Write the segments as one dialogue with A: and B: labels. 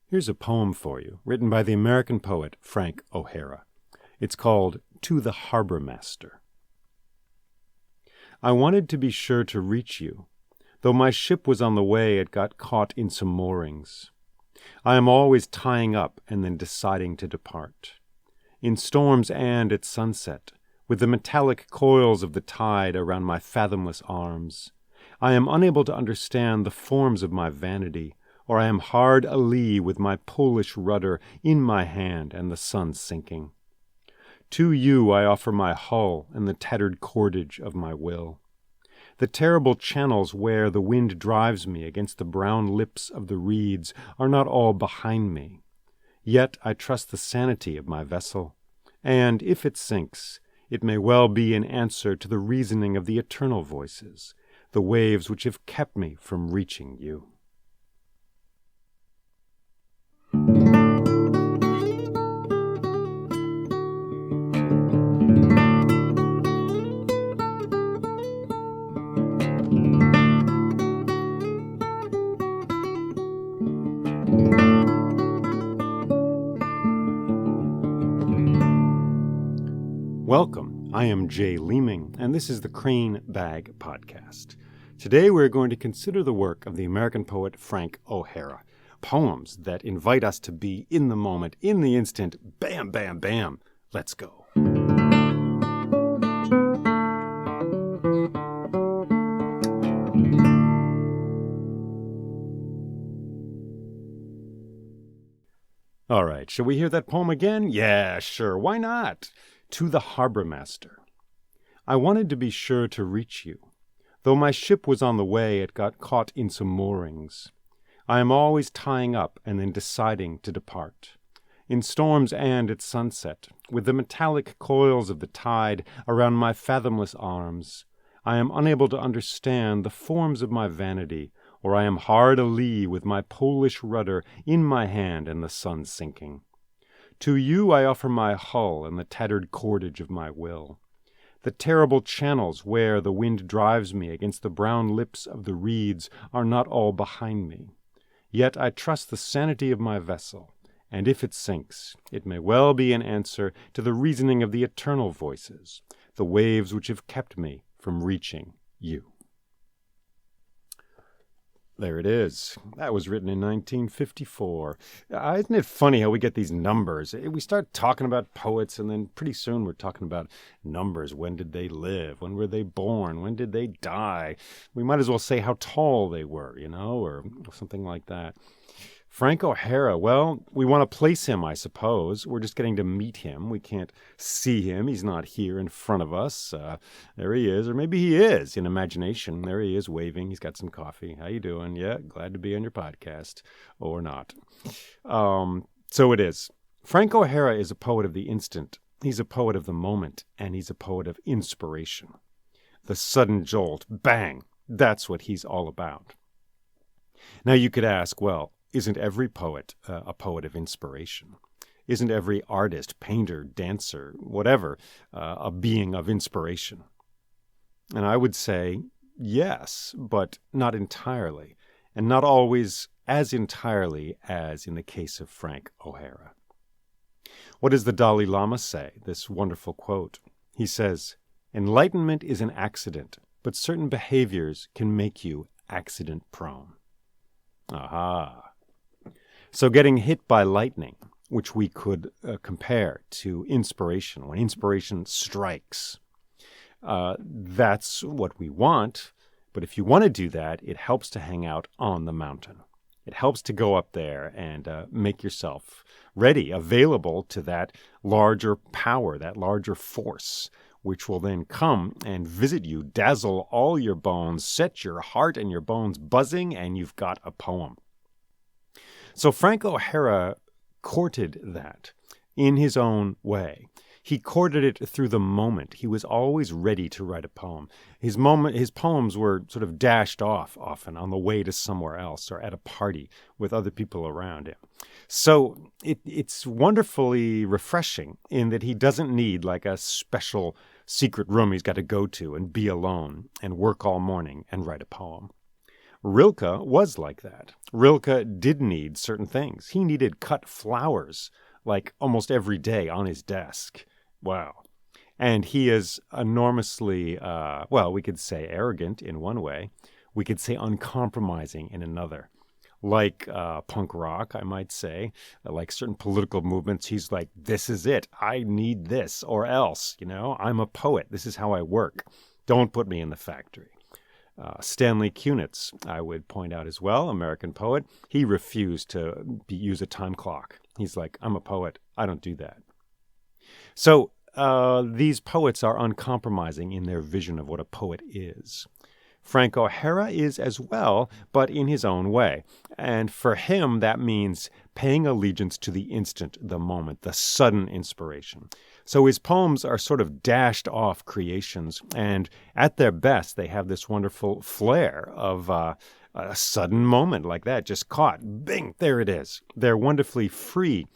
A: Here's a poem for you, written by the American poet Frank O'Hara. It's called To the Harbormaster. I wanted to be sure to reach you. Though my ship was on the way, it got caught in some moorings. I am always tying up and then deciding to depart. In storms and at sunset, with the metallic coils of the tide around my fathomless arms, I am unable to understand the forms of my vanity, or I am hard a-lee with my Polish rudder in my hand and the sun sinking. To you I offer my hull and the tattered cordage of my will. The terrible channels where the wind drives me against the brown lips of the reeds are not all behind me. Yet I trust the sanity of my vessel, and if it sinks, it may well be in answer to the reasoning of the eternal voices, the waves which have kept me from reaching you. Welcome, I am Jay Leeming, and this is the Crane Bag Podcast. Today we're going to consider the work of the American poet Frank O'Hara. Poems that invite us to be in the moment, in the instant, bam, bam, bam, let's go. All right, shall we hear that poem again? Yeah, sure, why not? To the Harbormaster. I wanted to be sure to reach you. Though my ship was on the way, it got caught in some moorings. I am always tying up and then deciding to depart. In storms and at sunset, with the metallic coils of the tide around my fathomless arms, I am unable to understand the forms of my vanity, or I am hard a-lee with my Polish rudder in my hand and the sun sinking. To you I offer my hull and the tattered cordage of my will. The terrible channels where the wind drives me against the brown lips of the reeds are not all behind me. Yet I trust the sanity of my vessel, and if it sinks, it may well be an answer to the reasoning of the eternal voices, the waves which have kept me from reaching you. There it is. That was written in 1954. Isn't it funny how we get these numbers? We start talking about poets, and then pretty soon we're talking about numbers. When did they live? When were they born? When did they die? We might as well say how tall they were, or something like that. Frank O'Hara, well, we want to place him, I suppose. We're just getting to meet him. We can't see him. He's not here in front of us. There he is, or maybe he is in imagination. There he is waving. He's got some coffee. How you doing? Yeah, glad to be on your podcast. Or not. So it is. Frank O'Hara is a poet of the instant. He's a poet of the moment, and he's a poet of inspiration. The sudden jolt, bang, that's what he's all about. Now you could ask, well, isn't every poet a poet of inspiration? Isn't every artist, painter, dancer, whatever, a being of inspiration? And I would say yes, but not entirely, and not always as entirely as in the case of Frank O'Hara. What does the Dalai Lama say, this wonderful quote? He says, "Enlightenment is an accident, but certain behaviors can make you accident-prone." Aha. So getting hit by lightning, which we could compare to inspiration, when inspiration strikes, that's what we want. But if you want to do that, it helps to hang out on the mountain. It helps to go up there and make yourself ready, available to that larger power, that larger force, which will then come and visit you, dazzle all your bones, set your heart and your bones buzzing, and you've got a poem. So Frank O'Hara courted that in his own way. He courted it through the moment. He was always ready to write a poem. His poems were sort of dashed off often on the way to somewhere else or at a party with other people around him. So it's wonderfully refreshing in that he doesn't need like a special secret room he's got to go to and be alone and work all morning and write a poem. Rilke was like that. Rilke did need certain things. He needed cut flowers, like almost every day on his desk. Wow. And he is enormously, we could say arrogant in one way. We could say uncompromising in another. Like punk rock, I might say, like certain political movements, he's like, this is it. I need this or else, I'm a poet. This is how I work. Don't put me in the factory. Stanley Kunitz, I would point out as well, American poet. He refused to use a time clock. He's like, I'm a poet. I don't do that. So these poets are uncompromising in their vision of what a poet is. Frank O'Hara is as well, but in his own way. And for him, that means paying allegiance to the instant, the moment, the sudden inspiration. So his poems are sort of dashed off creations, and at their best, they have this wonderful flair of a sudden moment like that, just caught. Bing, there it is. They're wonderfully free.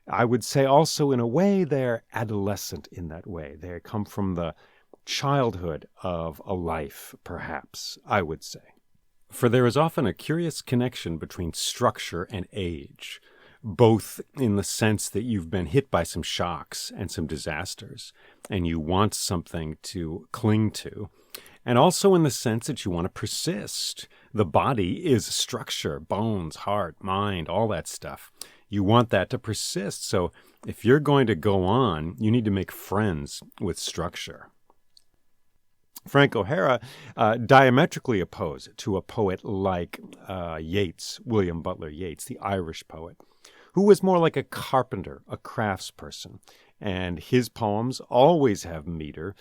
A: I would say also in a way they're adolescent in that way. They come from the childhood of a life, perhaps, I would say. For there is often a curious connection between structure and age, both in the sense that you've been hit by some shocks and some disasters, and you want something to cling to, and also in the sense that you want to persist. The body is structure, bones, heart, mind, all that stuff. You want that to persist. So if you're going to go on, you need to make friends with structure. Frank O'Hara diametrically opposed to a poet like Yeats, William Butler Yeats, the Irish poet, who was more like a carpenter, a craftsperson. And his poems always have meter,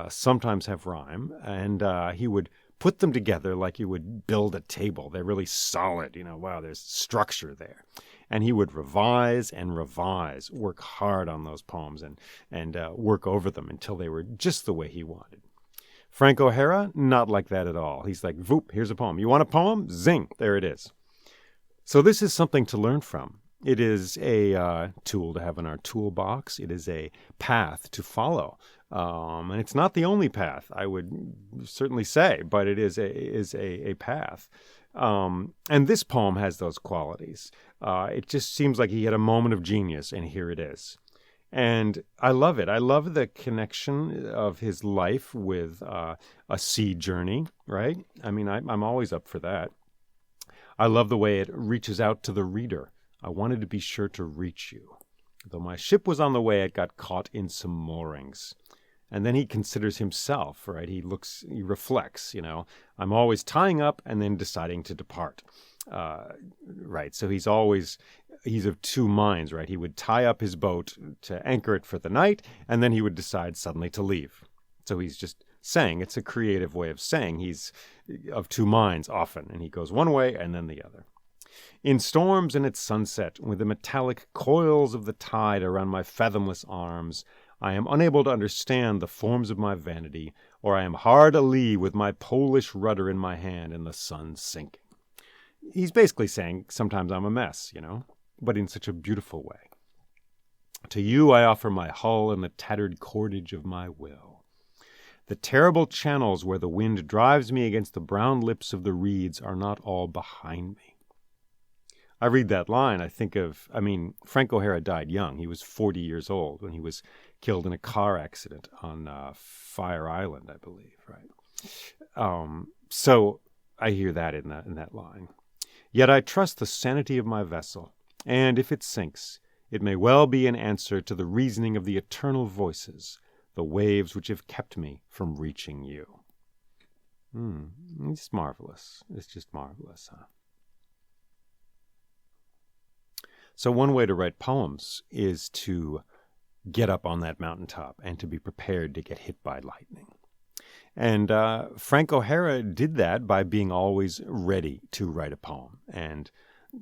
A: sometimes have rhyme, and he would put them together like you would build a table. They're really solid, wow, there's structure there. And he would revise and revise, work hard on those poems and work over them until they were just the way he wanted. Frank O'Hara, not like that at all. He's like, voop, here's a poem. You want a poem? Zing, there it is. So this is something to learn from. It is a tool to have in our toolbox. It is a path to follow. And it's not the only path, I would certainly say, but it is a path. And this poem has those qualities. It just seems like he had a moment of genius, and here it is. And I love it. I love the connection of his life with a sea journey, right? I mean, I'm always up for that. I love the way it reaches out to the reader. I wanted to be sure to reach you. Though my ship was on the way, it got caught in some moorings. And then he considers himself, right? He reflects, I'm always tying up and then deciding to depart. Right. So he's of two minds, right? He would tie up his boat to anchor it for the night, and then he would decide suddenly to leave. So he's just saying, it's a creative way of saying he's of two minds often, and he goes one way and then the other. In storms and at sunset, with the metallic coils of the tide around my fathomless arms, I am unable to understand the forms of my vanity, or I am hard alee with my Polish rudder in my hand and the sun sinking. He's basically saying, sometimes I'm a mess, but in such a beautiful way. To you I offer my hull and the tattered cordage of my will. The terrible channels where the wind drives me against the brown lips of the reeds are not all behind me. I read that line, I think of, Frank O'Hara died young. He was 40 years old when he was killed in a car accident on Fire Island, I believe, right? So I hear that in that line. Yet I trust the sanity of my vessel, and if it sinks, it may well be an answer to the reasoning of the eternal voices, the waves which have kept me from reaching you. It's marvelous. It's just marvelous, huh? So one way to write poems is to get up on that mountaintop and to be prepared to get hit by lightning. And Frank O'Hara did that by being always ready to write a poem and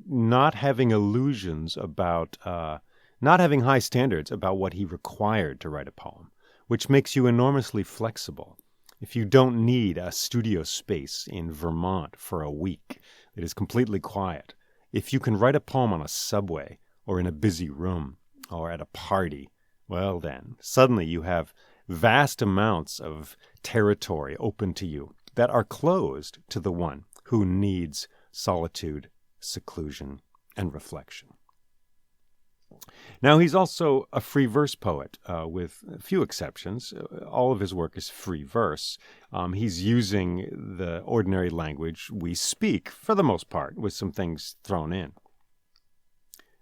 A: not having illusions about, not having high standards about what he required to write a poem, which makes you enormously flexible. If you don't need a studio space in Vermont for a week that is completely quiet, if you can write a poem on a subway or in a busy room or at a party, well then, suddenly you have vast amounts of territory open to you that are closed to the one who needs solitude, seclusion, and reflection. Now, he's also a free verse poet, with a few exceptions. All of his work is free verse. He's using the ordinary language we speak, for the most part, with some things thrown in.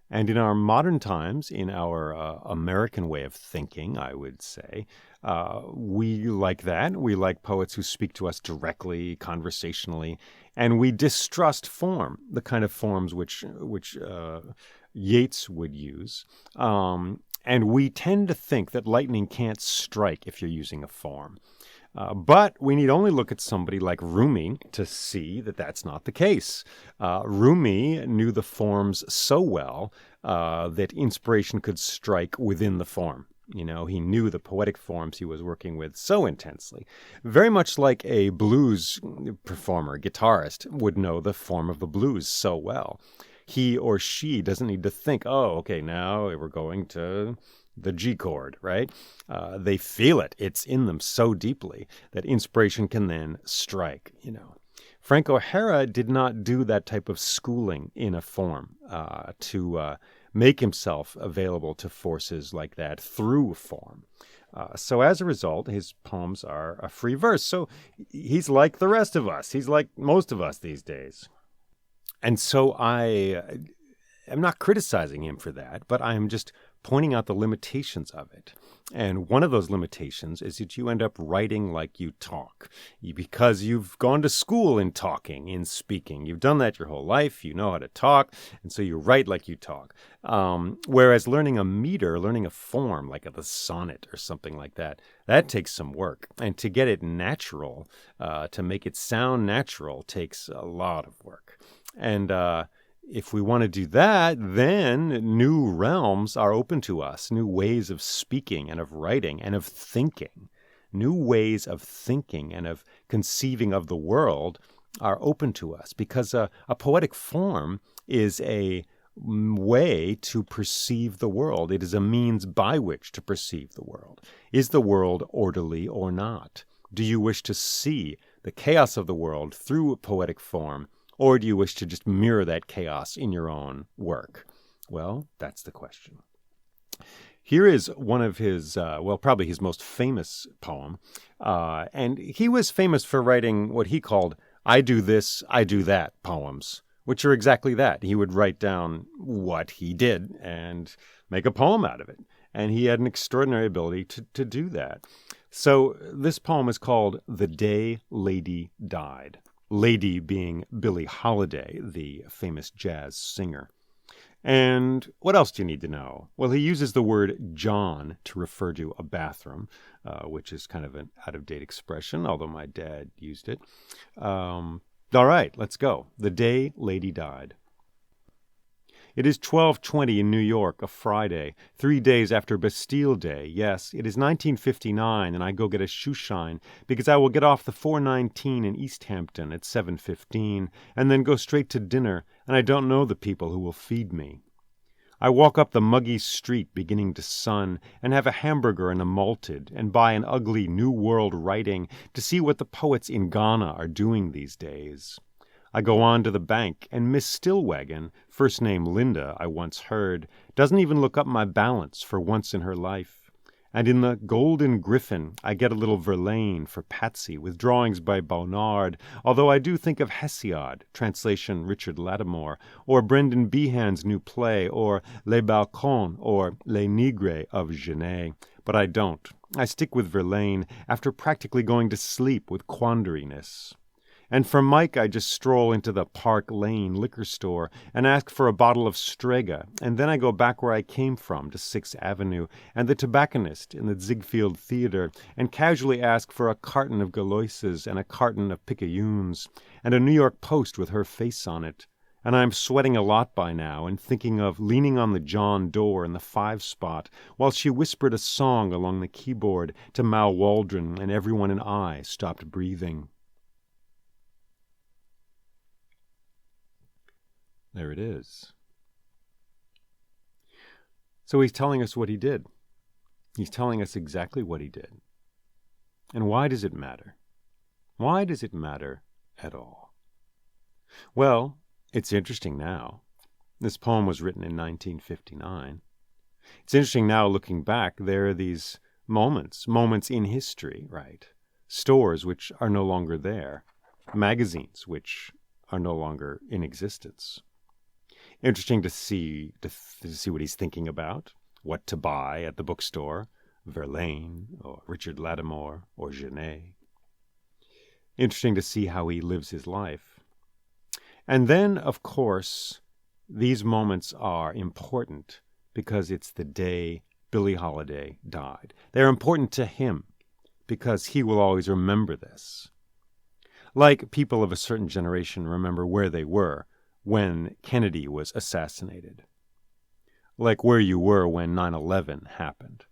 A: And in our modern times, in our American way of thinking, I would say, we like that. We like poets who speak to us directly, conversationally, and we distrust form, the kind of forms which Yeats would use. And we tend to think that lightning can't strike if you're using a form. But we need only look at somebody like Rumi to see that that's not the case. Rumi knew the forms so well that inspiration could strike within the form. You know, he knew the poetic forms he was working with so intensely. Very much like a blues performer, guitarist, would know the form of the blues so well. He or she doesn't need to think, oh, okay, now we're going to the G chord, right? They feel it. It's in them so deeply that inspiration can then strike, you know. Frank O'Hara did not do that type of schooling in a form to make himself available to forces like that through form. So as a result, his poems are a free verse. So he's like the rest of us. He's like most of us these days. And so I am not criticizing him for that, but I am just pointing out the limitations of it. And one of those limitations is that you end up writing like you talk, because you've gone to school in talking, in speaking. You've done that your whole life. You know how to talk, and so you write like you talk. Whereas learning a meter, learning a form, like the sonnet or something like that, that takes some work. And to get it natural, to make it sound natural, takes a lot of work. And if we want to do that, then new realms are open to us, new ways of speaking and of writing and of thinking. New ways of thinking and of conceiving of the world are open to us, because a poetic form is a way to perceive the world. It is a means by which to perceive the world. Is the world orderly or not? Do you wish to see the chaos of the world through a poetic form? Or do you wish to just mirror that chaos in your own work? Well, that's the question. Here is one of his, probably his most famous poem. And he was famous for writing what he called I do this, I do that poems, which are exactly that. He would write down what he did and make a poem out of it. And he had an extraordinary ability to do that. So this poem is called The Day Lady Died. Lady being Billie Holiday, the famous jazz singer. And what else do you need to know? Well, he uses the word John to refer to a bathroom, which is kind of an out-of-date expression, although my dad used it. All right, let's go. The Day Lady Died. It is 12:20 in New York, a Friday, 3 days after Bastille Day. Yes, it is 1959, and I go get a shoe shine, because I will get off the 419 in East Hampton at 7:15, and then go straight to dinner, and I don't know the people who will feed me. I walk up the muggy street beginning to sun, and have a hamburger and a malted, and buy an ugly New World writing to see what the poets in Ghana are doing these days. I go on to the bank, and Miss Stillwagon, first name Linda, I once heard, doesn't even look up my balance for once in her life. And in the Golden Griffin, I get a little Verlaine for Patsy with drawings by Bonnard, although I do think of Hesiod, translation Richard Lattimore, or Brendan Behan's new play, or Les Balcons, or Les Nigres of Genet. But I don't. I stick with Verlaine after practically going to sleep with quandariness. And from Mike, I just stroll into the Park Lane liquor store and ask for a bottle of Strega, and then I go back where I came from, to 6th Avenue, and the tobacconist in the Ziegfeld Theater, and casually ask for a carton of Galoises and a carton of Picayunes, and a New York Post with her face on it. And I'm sweating a lot by now, and thinking of leaning on the John door in the 5 spot, while she whispered a song along the keyboard to Mal Waldron, and everyone and I stopped breathing. There it is. So he's telling us what he did. He's telling us exactly what he did. And why does it matter? Why does it matter at all? Well, it's interesting now. This poem was written in 1959. It's interesting now looking back, there are these moments in history, right? Stores which are no longer there, magazines which are no longer in existence. Interesting to see what he's thinking about, what to buy at the bookstore, Verlaine or Richard Lattimore or Genet. Interesting to see how he lives his life. And then, of course, these moments are important because it's the day Billie Holiday died. They're important to him because he will always remember this. Like people of a certain generation remember where they were when Kennedy was assassinated. Like where you were when 9/11 happened.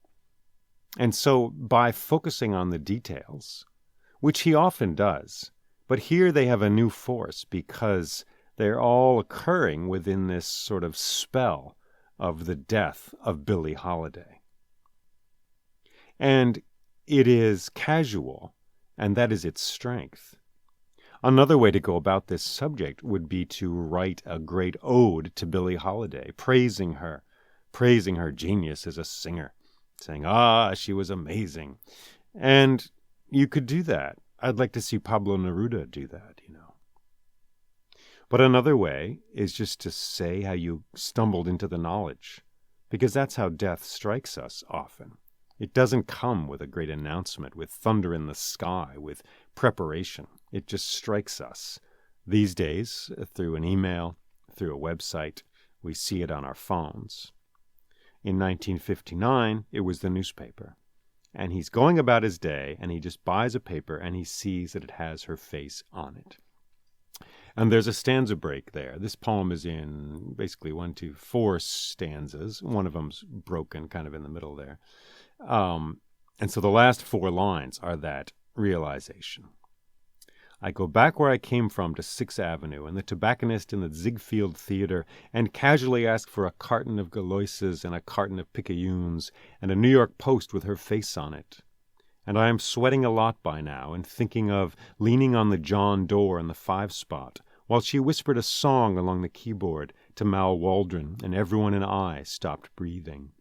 A: And so by focusing on the details, which he often does, but here they have a new force because they're all occurring within this sort of spell of the death of Billie Holiday. And it is casual, and that is its strength. Another way to go about this subject would be to write a great ode to Billie Holiday, praising her genius as a singer, saying, she was amazing. And you could do that. I'd like to see Pablo Neruda do that, But another way is just to say how you stumbled into the knowledge, because that's how death strikes us often. It doesn't come with a great announcement, with thunder in the sky, with preparation. It just strikes us. These days, through an email, through a website, we see it on our phones. In 1959, it was the newspaper. And he's going about his day, and he just buys a paper, and he sees that it has her face on it. And there's a stanza break there. This poem is in basically 4 stanzas. One of them's broken kind of in the middle there. And so the last 4 lines are that realization. I go back where I came from to 6th Avenue and the tobacconist in the Ziegfeld Theater and casually ask for a carton of Galoises and a carton of Picayunes and a New York Post with her face on it. And I am sweating a lot by now and thinking of leaning on the John door in the 5-spot while she whispered a song along the keyboard to Mal Waldron and everyone and I stopped breathing.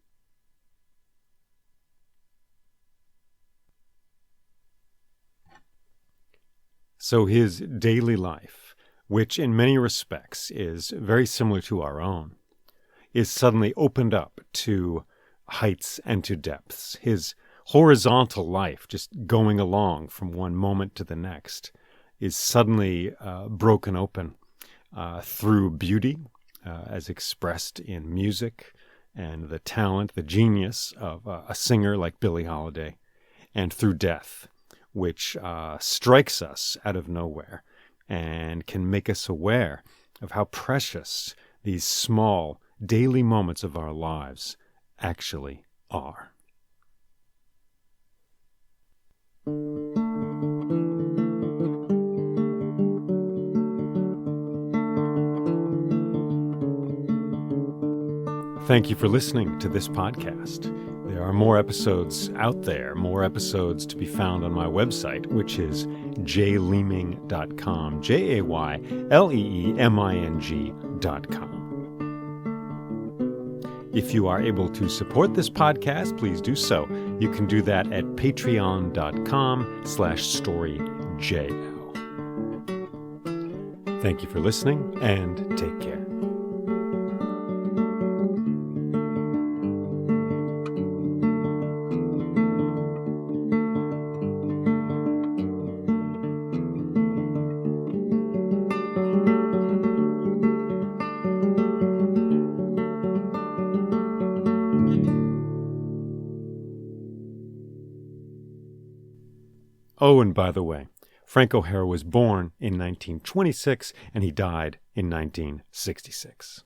A: So his daily life, which in many respects is very similar to our own, is suddenly opened up to heights and to depths. His horizontal life, just going along from one moment to the next, is suddenly broken open through beauty, as expressed in music, and the talent, the genius of a singer like Billie Holiday, and through death, which strikes us out of nowhere and can make us aware of how precious these small daily moments of our lives actually are. Thank you for listening to this podcast. There are more episodes out there, more episodes to be found on my website, which is jayleeming.com, jayleeming.com. If you are able to support this podcast, please do so. You can do that at patreon.com/storyjl. Thank you for listening, and take care. Oh, and by the way, Frank O'Hara was born in 1926 and he died in 1966.